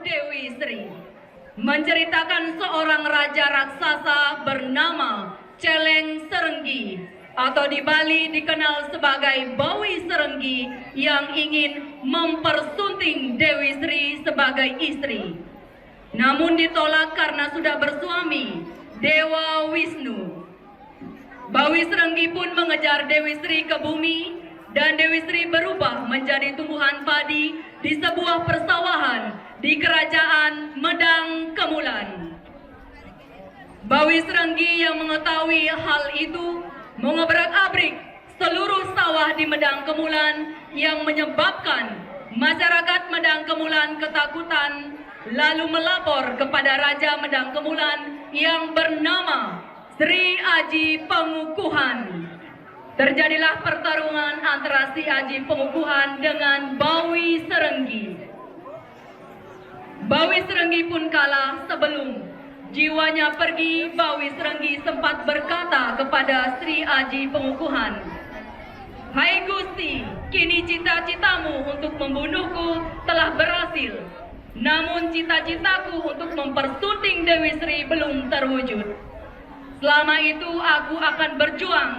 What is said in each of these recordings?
Dewi Sri menceritakan seorang raja raksasa bernama Celeng Serenggi atau di Bali dikenal sebagai Bawi Serenggi yang ingin mempersunting Dewi Sri sebagai istri. Namun ditolak karena sudah bersuami, Dewa Wisnu. Bawi Serenggi pun mengejar Dewi Sri ke bumi dan Dewi Sri berubah menjadi tumbuhan padi di sebuah persawahan di kerajaan Medang Kemulan. Bawi Serenggi yang mengetahui hal itu mengobrak-abrik seluruh sawah di Medang Kemulan yang menyebabkan masyarakat Medang Kemulan ketakutan, lalu melapor kepada Raja Medang Kemulan yang bernama Sri Aji Pengukuhan. Terjadilah pertarungan antara Sri Aji Pengukuhan dengan Bawi Serenggi. Bawi Serenggi pun kalah. Sebelum jiwanya pergi, Bawi Serenggi sempat berkata kepada Sri Aji Pengukuhan, "Hai Gusti, kini cita-citamu untuk membunuhku telah berhasil. Namun cita-citaku untuk mempersunting Dewi Sri belum terwujud. Selama itu aku akan berjuang."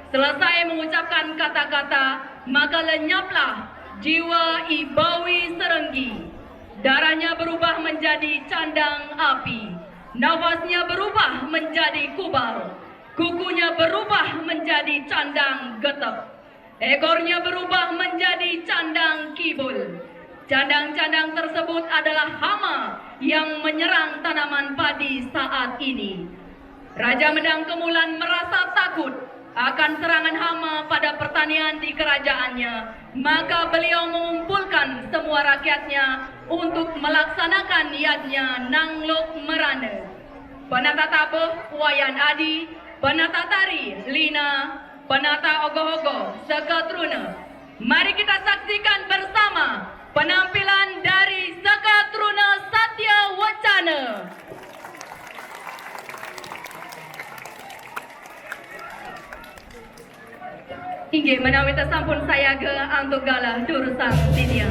Selesai mengucapkan kata-kata, maka lenyaplah jiwa Bawi Serenggi. Darahnya berubah menjadi candang api. Nafasnya berubah menjadi kubal. Kukunya berubah menjadi candang getep. Ekornya berubah menjadi candang kibul. Candang-candang tersebut adalah hama yang menyerang tanaman padi saat ini. Raja Medang Kemulan merasa takut akan serangan hama pada pertanian di kerajaannya, maka beliau mengumpulkan semua rakyatnya untuk melaksanakan niatnya Nanglok Merane. Penata tabuh Wayan Adi, penata tari Lina, penata ogoh-ogoh Sekatruna. Mari kita saksikan bersama penampilan dari Sekatruna Satya Wacana. Inggih menawi sampun sayaga antuk galah dursang sidia.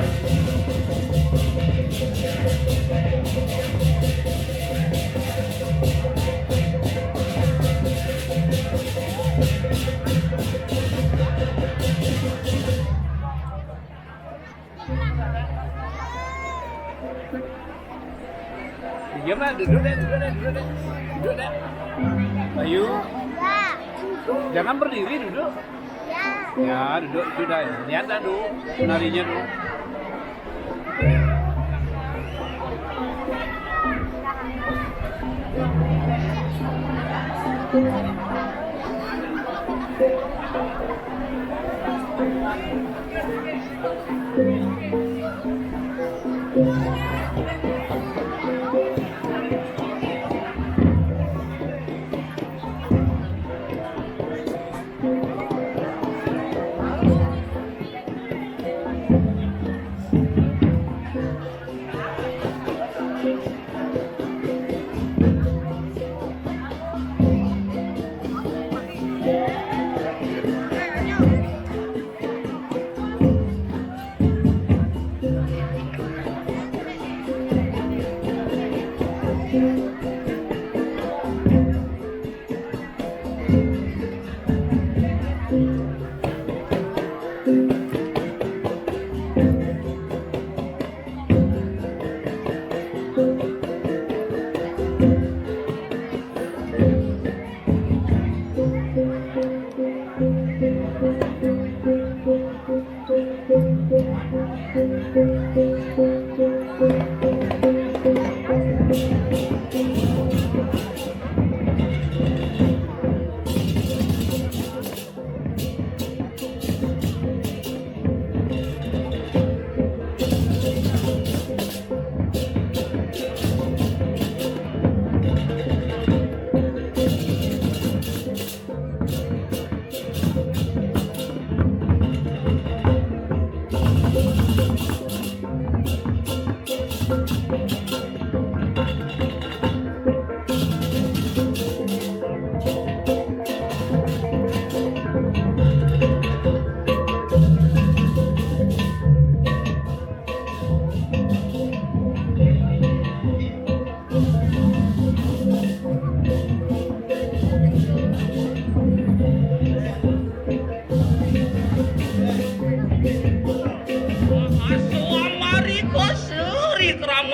Diam lah, duduk deh. Ayo. Jangan berdiri, duduk. Ya, duduk sudah. Lihat dah dulu, narinya dulu.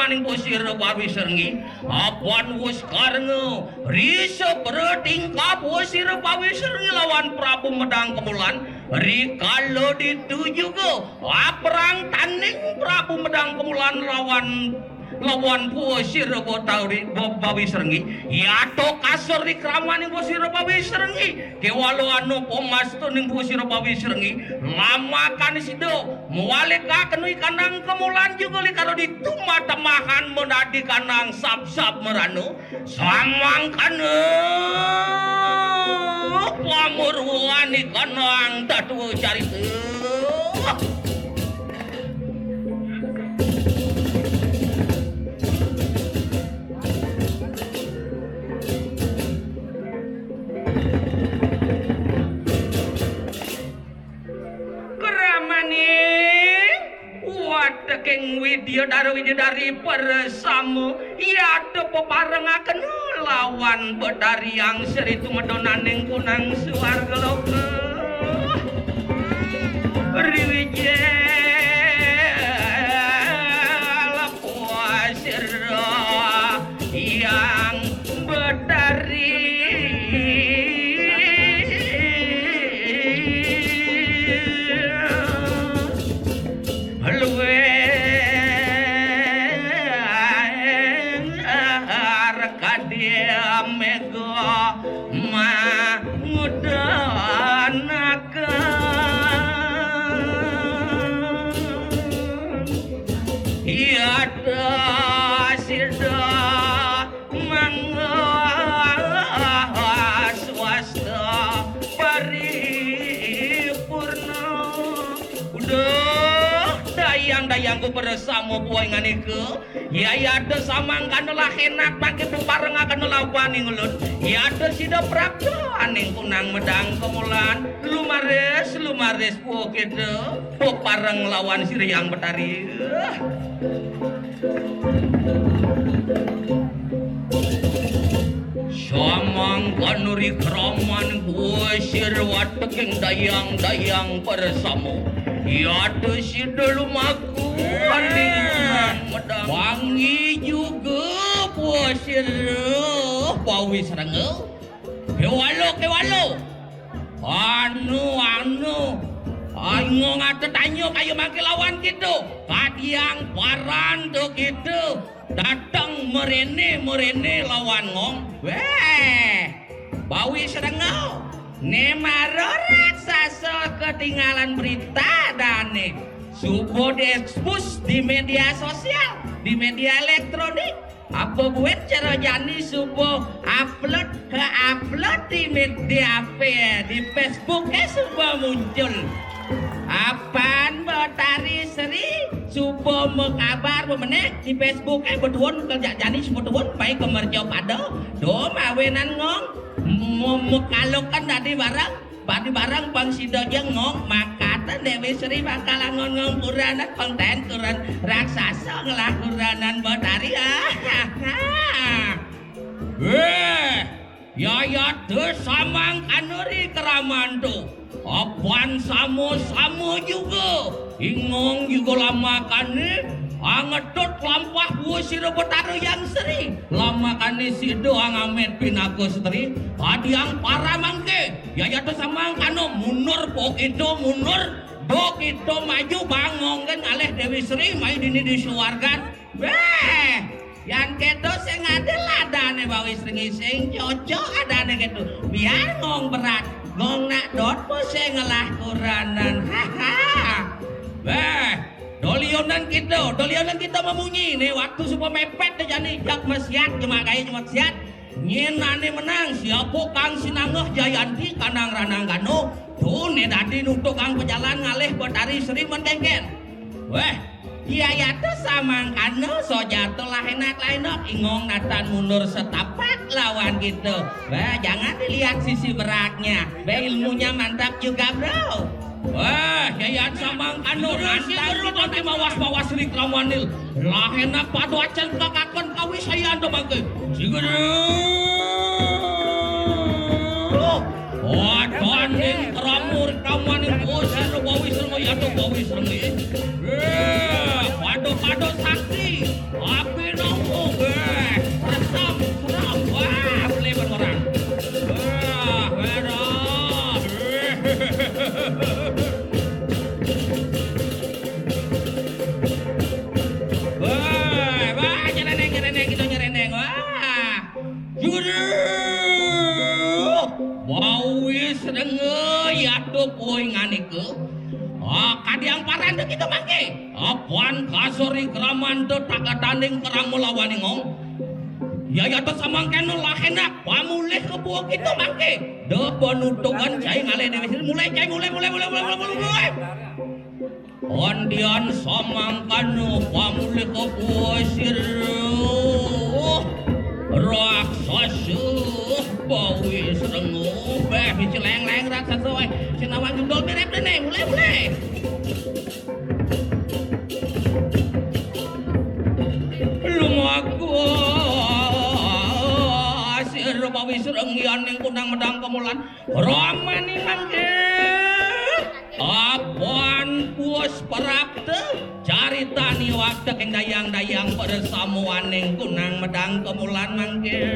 kramaning posir bawi serengi apan wis karenge risa bertingkap posir bawi serengi lawan Prabu Medang Kemulan rikala dituju ke perang tanding Prabu Medang Kemulan lawan posir bawi serengi yato kasur di kramaning posir bawi serengi kewalo anu pomasto ning posir bawi serengi lama kan sido muale ka kenui kanang Kemulan juga li karo dituma temahan menadi kanang sap-sap meranu samang kana pamur wani kanang tatu cari Keng Widyadari Persamo ya ada peparengaken lawan Bedari yang seri tumedonaning kunang suwarga loka riwijaya puasira yang Bedari dayangku bersama puangan iku ya ada samang kanulah enak pakai peparengakan lawan ngulun ya ada sida Prabu aning kunang Medang Kemulan lumares po gitu pepareng lawan Siriang Bedari samang kanuri kraman kuasir wateking dayang bersama ya ada sida lumaku wangi juga puasir bawi serengel kewalo anu ayo ngata tanyo kayu maki lawan gitu kadiang paran tuh gitu datang merene lawan ngong bawi serengel nemaro raksasa ketinggalan berita dane subuh diekspos di media sosial di media elektronik apa buat cara jani subuh upload di media apa ya di Facebook subuh muncul apaan Betari Seri subuh mekabar menek di Facebook betuan kerja jani betuan baik kemerjo pada do mawenan ngong mekalokan dari barang bang sido jengong makatan Dewi Sri bakal ngong kuranan konten kuran raksasa ngelah kuranan Betari ya tuh samang kanuri keramandu apaan samo juga ingong juga lama kan angedot lampah buasir Betari yang seri lama kan sido angamet pinaku setri adiang para mangke ya tuh samang kano mundur pokito mundur Bokito maju bangong kan aleh Dewi Sri mai dini disuargan yang kedo sing adil adane bawi sering sing cocok adane kedo biar ngong berat ngong nak dot po sing ngelah kuranan dolionan kita memunyi nih waktu supaya mepet deh jani jak mesiat cuma kaya cuma siat nyenane menang siapa kang sinangeh Jayanti kanang ranang kano tuh nih tadi nutuk kang pejalan ngalih Betari Sri mendengken iya ya tuh samang kano so jatuh lah enak ingong natan mundur setapak lawan gitu jangan dilihat sisi beratnya ilmunya mantap juga bro yayat samang kano nantang kita di mawas Sri Kramanil lah enak padu acan kakakon kawis saya ando bangke Tanding Kramanil bosir bawi serma ya tuh bawi serma padu Ado sakti, api nongko resam, seram, wah, beleban orang. Wah, benar. Wah, nyereneng, gitu nyereneng, wah. Yuduh, bawis dengey, atuh poing anike. Kadiang paranda kita mangke apaan kasori keraman te tagatanding kerang melawan ngong ya tuh samangken lah enak pamulih ke buah kita mangke de penutukan cai ngale dewi mulai cai mulai ondian samangkanu pamulih ke buah siruh raksasa bawi serengu beh celeng-leng raksasa we sinawang jundol mirip dene mulai lumaku sir bawi serengian ning kundang medang kemulan ramani mangke apaan puas parapte carita ni waktu keng dayang-dayang pada samuaning kunang medang kemulan mangke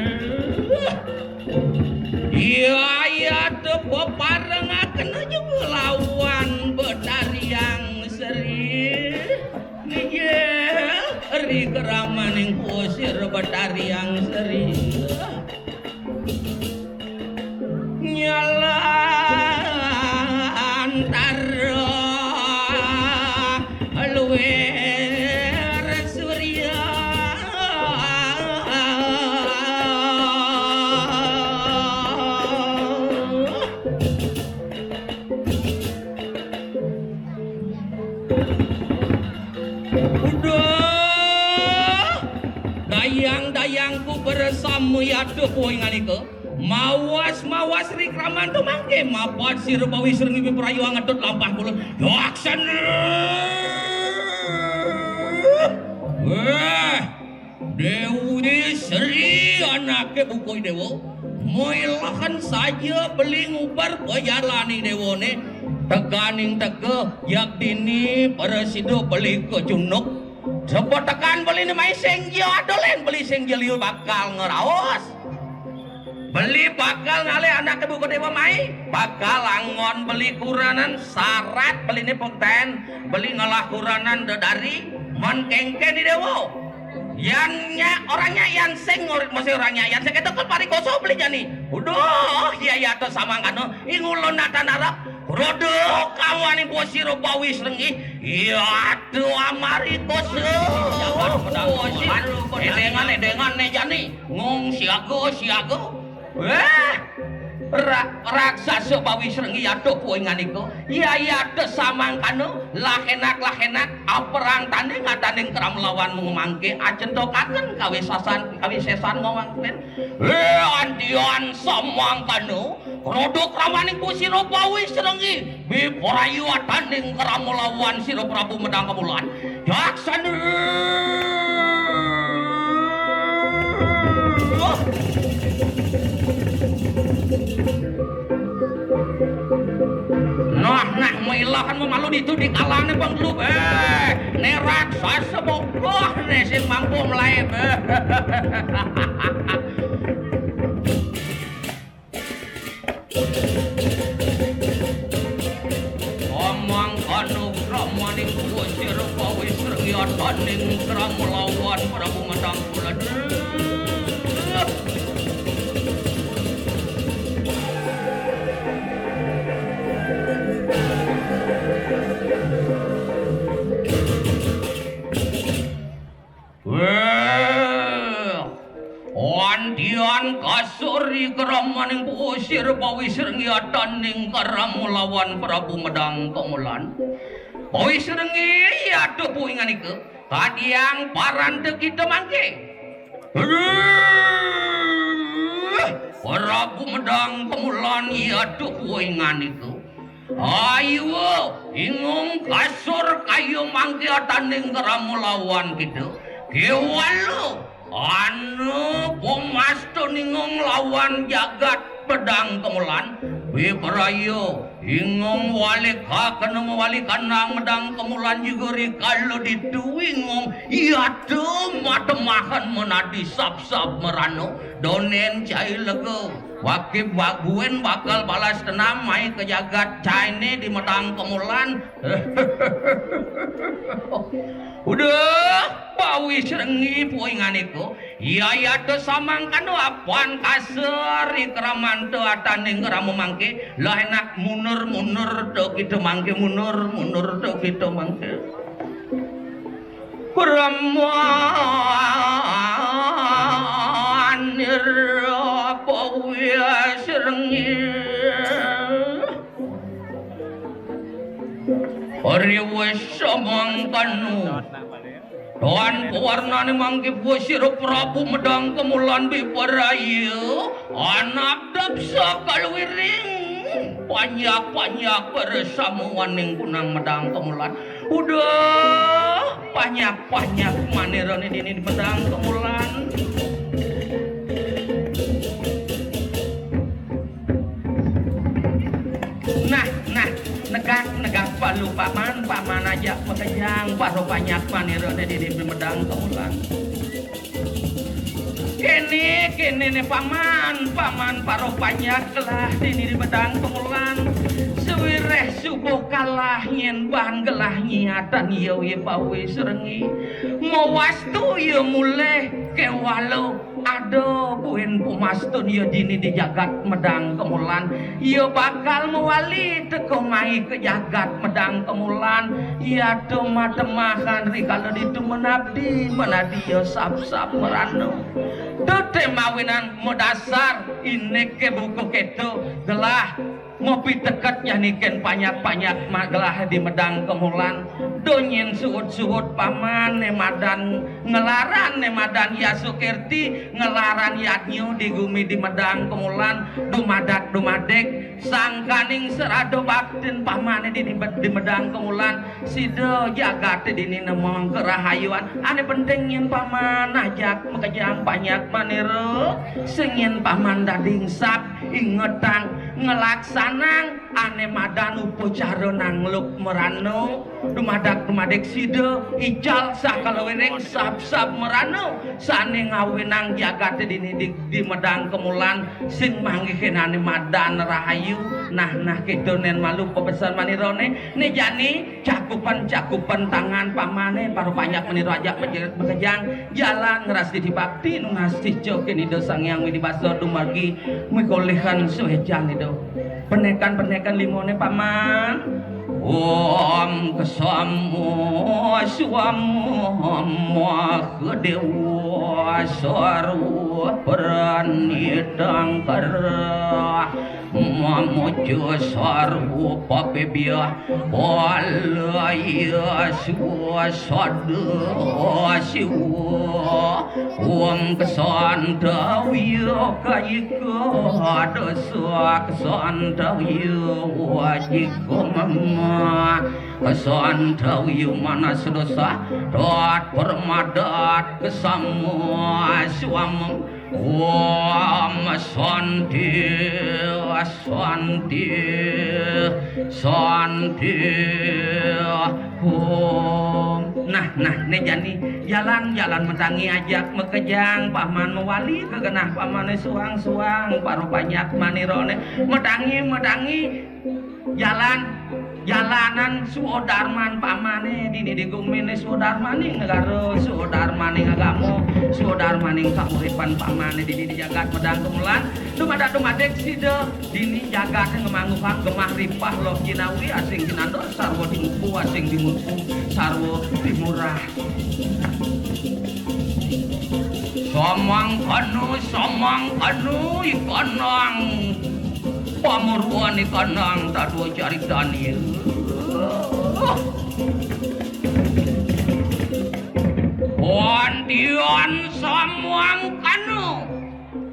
iya tepo parengaken juga lawan bedariang seri nigel ri keramaning kusir bedariang seri nyala antara luwer surya dayang-dayangku bersama yaduh poingan itu mawas rikraman tu mangke mapat sir bawi serengi perayu ngetut lampah puluh yaksan Dewi Sri anaknya bukoi dewo moilakan saja beli ngubar pejalani dewone teganing tege yak dini peresido beli ke junuk sebut tekan beli ni mai senggil adolen beli senggil liu bakal ngeraos beli bakal ngale anak ke buku dewa mai bakal angon beli kuranan syarat beli ni pokten beli ngalah kuranan dari mon kengken di dewa yannya orangnya yan sing masih orangnya yan sing itu kan pari koso beli jani udah ya tuh sama kano ingulon natan arab rodok kamu ani posiro bawis rengi iya tuh amari koso edengan jani ngong siago raksasa bawi serengi yaduh poingan iku iya samang kanu lahenak aperang tanding ngatanding keram lawan mangke acentokaken kawisesan ngomongken andian samang kanu rodok ramaning pusiro bawi serengi biporayu atanding keram lawan siro Prabu Medang Kemulan jaksan nah mailahan memalu itu di kalane bang lu nerak sasa bogoh nesin mampu melai omong kanu kramaning kusir bawis regiat taning kerang melawan Prabu Medang Kemulan Andian kasuri keramaning pusir bawi serengi ataning karam melawan Prabu Medang Kemulan bawi serengi aduh puingan iku kadiang parante kita mangke Prabu Medang Kemulan aduh puingan iku ayo ingung kasur kayu mangke ataning karam melawan kita kewalu anu pomasto ningung lawan jagat Medang Kemulan biperayo ingong wali ka kanang wali kanang medang kemulan juga kalau ditu ingong iya tuh matemahan menadi sap-sap merano donen cai lego wakib waguen bakal balas tenam mai ke jagat caine di medang kemulan udah bawi serengi poinganiku iya ya tuh samang kanu apuan kaseri keraman tuh ataning keramu mangke lah enak munur tuh gitu mangke munur tuh gitu mangke keramuan bawi serengi Oriwes samang kanu Tuan pewarna ni mangki pusir Prabu medang kemulan biparayu anak dapsa kalwiring banyak bersamuan ning kunang medang kemulan udah banyak manirane dini medang kemulan nah negak palu paman aja pekejang baru banyak manirane di medang kemulan kene nih paman paro banyak kelah di medang kemulan sewireh subuh kalah nyen ban gelah nyiatan iya bawe serengi mau wastu ya mulai ke walau ada buen pumastun ya dini di jagat medang kemulan ya bakal mewali teko mai ke jagat medang kemulan ya temah-temahan rikala ditu menabdi ya sap-sap merano tete mawinan modasar ini ke buku keto gelah ngopi teket nyaniken banyak gelah di medang kemulan donyen suut paman nemadan ngelaran nemadan ya sukirti ngelaran yatnyu di gumi di medang kemulan dumadek sangkaning serado bakten pamane di medang kemulan sido jagat dini nemong kerahayuan ane penting yen paman ajak mekejang banyak manero sengin paman dading sap ingetang ngelaksanang ane madan upacara nangluk merano dumadek sido ical sakalawereng sap merano sane ngawinang jagat dini di medang kemulan sing manggihin ane madan rahayu nah kedonen malu pebesan manirone ne jani cakupan tangan pamane paru banyak meniro ajak mekejang jalan ngerasti dibakti nungasti jokin ido sang yang widi baso dumagi mikolehan suhejang ido penekan limone paman om kesamu suamu kedewa saru berani dangkar mamuju saru papebia walaya suasadu siwa om kesandawiyo kayika dosa kesandawiyo wajiko mama kesandawiyo mana sedosa dot permadat kesamua suamem om santi om nah ne jani jalan medangi ajak mekejang paman mewali kegenah pamane suang paru banyak manirone medangi jalanan suodarman pamane dini digumine suodarmaning negara suodarmaning agamo suodarmaning kamuripan pamane dini di jagat medang kemulan dumadek sida dini jagat ngemangupang gemah ripah loh jinawi asing jinando sarwo dimumpu asing dimumpu sarwo dimurah somang kanu ikanang pamuruan ikanang tadua cari Daniel Wandian samang kanu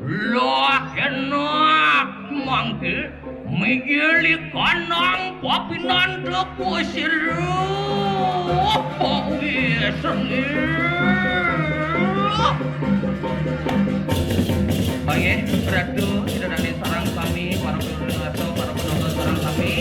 loh kenak mangke migili kanang papinan depusir pawi sengir Oke, beradu tidak ada sarang kami para penonton sarang kami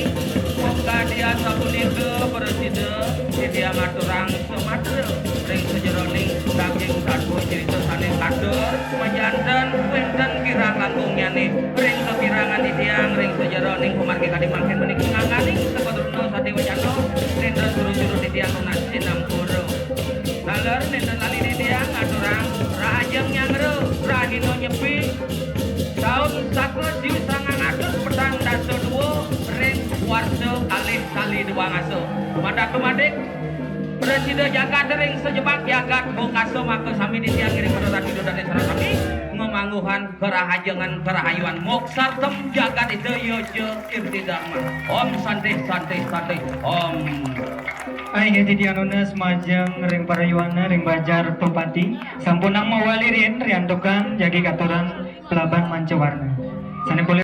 Ajeng nyangre rahino nyepi tahun sakeju sangang atus petang daso duo ring warso kalih kali dua ngaso mada kemadik Presiden jagat ring sejebak jagat bongkaso maka sami ditiang ngiring pada tadi dan esra kami ngemangguhan kerahajengan kerahayuan moksartem jagat itu yojo irtidama om santih santih santih om Aing heti dianunas majeng ring parayuana ring bajar topati sampunang mawalirin riantokan jagi katuran pelaban mancewarna. Sanepule